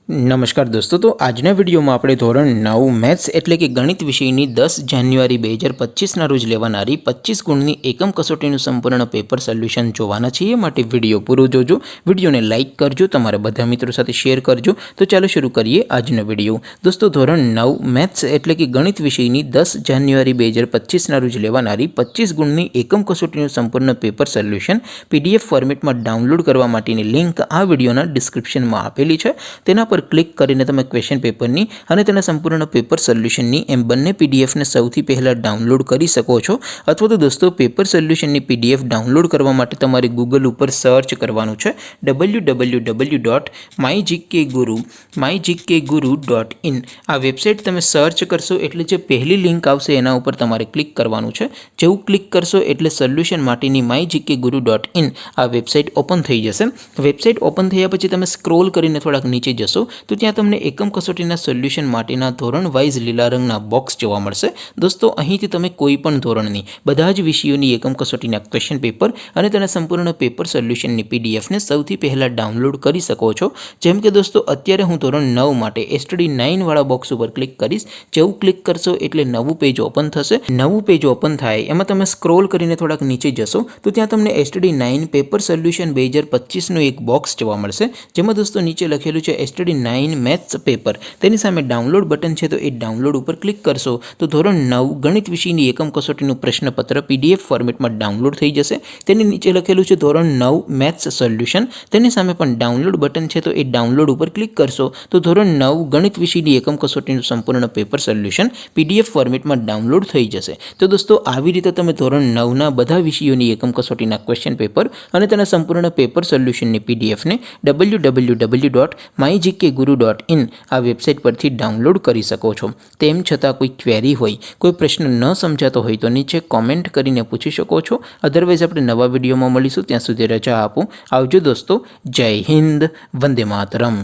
नमस्कार दोस्तों। तो આજના વિડીયોમાં આપણે ધોરણ 9 મેથ્સ એટલે કે ગણિત વિષયની 10 જાન્યુઆરી 2025ના રોજ લેવાનારી 25 ગુણની એકમ કસોટીનું સંપૂર્ણ પેપર સોલ્યુશન જોવાના છીએ। માટે વિડીયો પૂરો જોજો, વિડીયોને લાઇક કરજો, તમારા બધા મિત્રો સાથે શેર કરજો। તો ચાલો શરૂ કરીએ આજનો વિડીયો। દોસ્તો ધોરણ 9 મેથ્સ એટલે કે ગણિત વિષયની 10 જાન્યુઆરી 2025ના રોજ લેવાનારી 25 ગુણની એકમ કસોટીનું સંપૂર્ણ પેપર સોલ્યુશન PDF ફોર્મેટમાં ડાઉનલોડ કરવા માટેની લિંક આ વિડીયોના ડિસ્ક્રિપ્શનમાં આપેલી છે। તેના પર ક્લિક કરીને તમે ક્વેશ્ચન પેપરની અને તેના સંપૂર્ણ પેપર સોલ્યુશનની એમ બંને પીડીએફને સૌથી પહેલાં ડાઉનલોડ કરી શકો છો। અથવા તો દોસ્તો પેપર સોલ્યુશનની પીડીએફ ડાઉનલોડ કરવા માટે તમારે ગૂગલ ઉપર સર્ચ કરવાનું છે www.mygkguru.in। આ વેબસાઇટ તમે સર્ચ કરશો એટલે જે પહેલી લિંક આવશે એના ઉપર તમારે ક્લિક કરવાનું છે। જેવું ક્લિક કરશો એટલે સોલ્યુશન માટેની mygkguru.in આ વેબસાઇટ ઓપન થઈ જશે। વેબસાઇટ ઓપન થયા પછી તમે સ્ક્રોલ કરીને થોડાક નીચે જશો तो ત્યાં તમને એકમ કસોટીના સોલ્યુશન માટેના ધોરણ વાઇઝ લીલા રંગના બોક્સ જોવા મળશે। દોસ્તો અહીંથી તમે કોઈ પણ ધોરણની બધા જ વિષયોની એકમ કસોટીના ક્વેશ્ચન પેપર અને તેના સંપૂર્ણ પેપર સોલ્યુશનની પીડીએફને સૌથી પહેલાં ડાઉનલોડ કરી શકો છો। જેમ કે દોસ્તો અત્યારે હું ધોરણ 9 માટે STD 9 વાળા બોક્સ ઉપર ક્લિક કરીશ। જેવું ક્લિક કરશો એટલે નવું પેજ ઓપન થશે। નવું પેજ ઓપન થાય એમાં તમે સ્ક્રોલ કરીને થોડાક નીચે જશો તો ત્યાં તમને STD 9 પેપર સોલ્યુશન 2025નું એક બોક્સ જોવા મળશે। જેમાં દોસ્તો નીચે લખેલું છે STD 9 મેથ્સ પેપર, તેની સામે ડાઉનલોડ બટન છે તો એ ડાઉનલોડ ઉપર ક્લિક કરશો તો ધોરણ 9 ગણિત વિષયની એકમ કસોટીનું પ્રશ્નપત્ર PDF ફોર્મેટમાં ડાઉનલોડ થઈ જશે। તેની નીચે લખેલું છે ધોરણ 9 મેથ્સ સોલ્યુશન, તેની સામે પણ ડાઉનલોડ બટન છે તો એ ડાઉનલોડ ઉપર ક્લિક કરશો તો ધોરણ 9 ગણિત વિષયની એકમ કસોટીનું સંપૂર્ણ પેપર સોલ્યુશન PDF ફોર્મેટમાં ડાઉનલોડ થઈ જશે। તો દોસ્તો આવી રીતે તમે ધોરણ 9ના બધા વિષયોની એકમ કસોટીના ક્વેશ્ચન પેપર અને તેના સંપૂર્ણ પેપર સોલ્યુશનની પીડીએફને www.mygkguru.in આ વેબસાઇટ પરથી ડાઉનલોડ કરી શકો છો। તેમ છતાં કોઈ ક્વેરી હોય, કોઈ પ્રશ્ન ન સમજાતો હોય તો નીચે કોમેન્ટ કરીને પૂછી શકો છો। અધરવાઇઝ આપણે નવા વિડીયોમાં મળીશું, ત્યાં સુધી રજા આપો। આવજો દોસ્તો, જય હિન્દ, વંદે માતરમ।